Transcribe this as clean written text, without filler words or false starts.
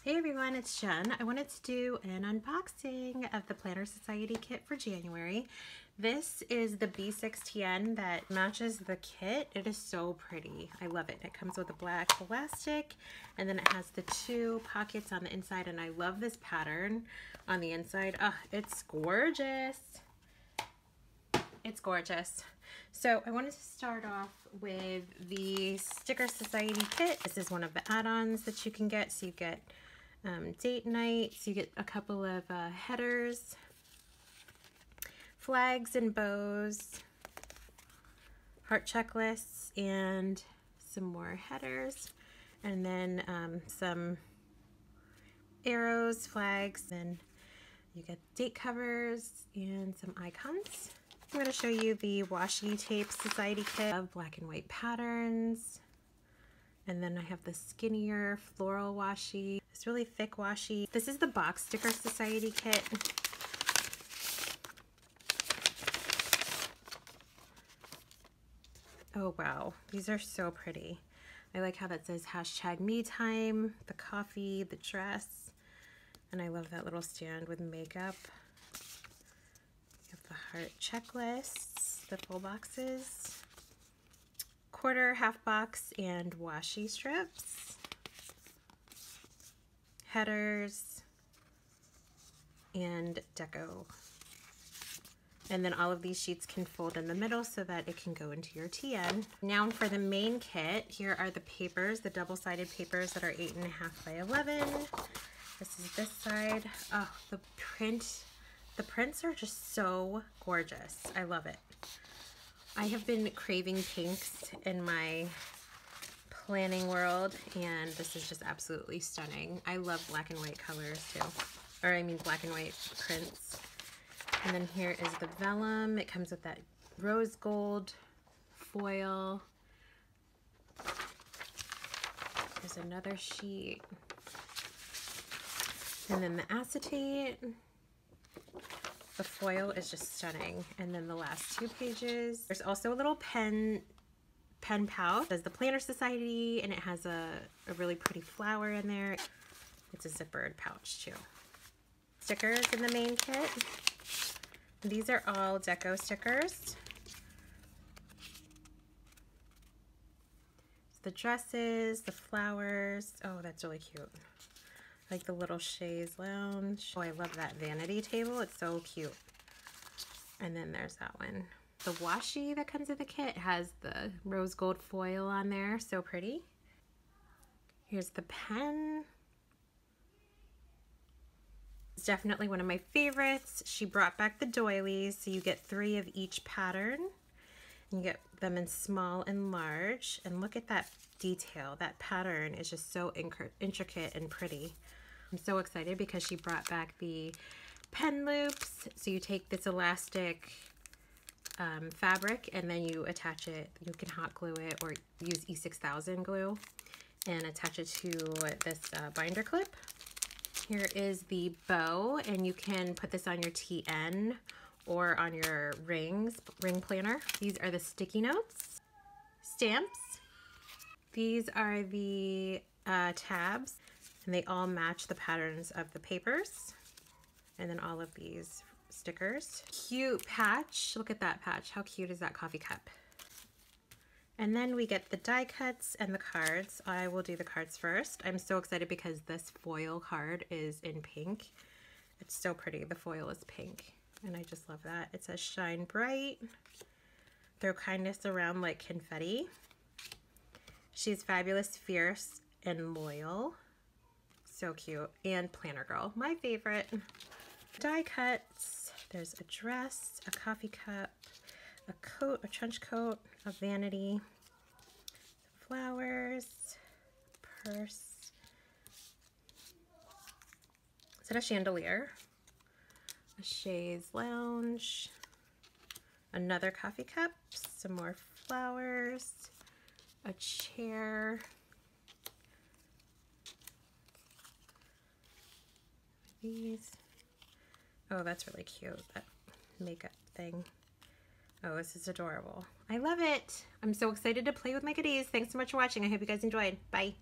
Hey everyone, it's Jen. I wanted to do an unboxing of the Planner Society kit for January. This is the B6TN that matches the kit. It is so pretty. I love it. It comes with a black elastic and then it has the two pockets on the inside, and I love this pattern on the inside. Oh, it's gorgeous. It's gorgeous. So I wanted to start off with the Sticker Society kit. This is one of the add-ons that you can get. So you get date nights, you get a couple of headers, flags and bows, heart checklists, and some more headers, and then some arrows, flags, and you get date covers and some icons. I'm going to show you the Washi Tape Society kit of black and white patterns. And then I have the skinnier floral washi, this really thick washi. This is the Box Sticker Society kit. Oh wow, these are so pretty. I like how that says #MeTime, the coffee, the dress, and I love that little stand with makeup. You have the heart checklists, the full boxes, quarter, half box, and washi strips, headers, and deco. And then all of these sheets can fold in the middle so that it can go into your TN. Now for the main kit, here are the papers, the double-sided papers that are 8.5 by 11. This is this side. Oh, the prints are just so gorgeous. I love it. I have been craving pinks in my planning world, and this is just absolutely stunning. I love black and white colors too, or I mean black and white prints. And then here is the Vellum. It comes with that rose gold foil. There's another sheet. And then the acetate. The foil is just stunning. And then the last two pages. There's also a little pen pouch. There's the Planner Society, and it has a really pretty flower in there. It's a zippered pouch too. Stickers in the main kit. These are all deco stickers. The dresses, the flowers. Oh, that's really cute. Like the little chaise lounge. Oh, I love that vanity table. It's so cute. And then there's that one. The washi that comes with the kit has the rose gold foil on there. So pretty. Here's the pen. It's definitely one of my favorites. She brought back the doilies, so you get 3 of each pattern. You get them in small and large. And look at that detail. That pattern is just so intricate and pretty. I'm so excited because she brought back the pen loops. So you take this elastic fabric and then you attach it. You can hot glue it or use E6000 glue and attach it to this binder clip. Here is the bow, and you can put this on your TN or on your ring planner. These are the sticky notes, stamps. These are the tabs, and they all match the patterns of the papers. And then all of these stickers. Cute patch. Look at that patch. How cute is that coffee cup? And then we get the die cuts and the cards. I will do the cards first. I'm so excited because this foil card is in pink. It's so pretty. The foil is pink, and I just love that. It says shine bright. Throw kindness around like confetti. She's fabulous, fierce, and loyal. So cute. And planner girl, my favorite. Die cuts. There's a dress, a coffee cup, a coat, a trench coat, a vanity, flowers, purse. Is that a chandelier? A chaise lounge, another coffee cup, some more flowers, a chair, these. Oh, that's really cute, that makeup thing. Oh, this is adorable. I love it. I'm so excited to play with my goodies. Thanks so much for watching. I hope you guys enjoyed. Bye.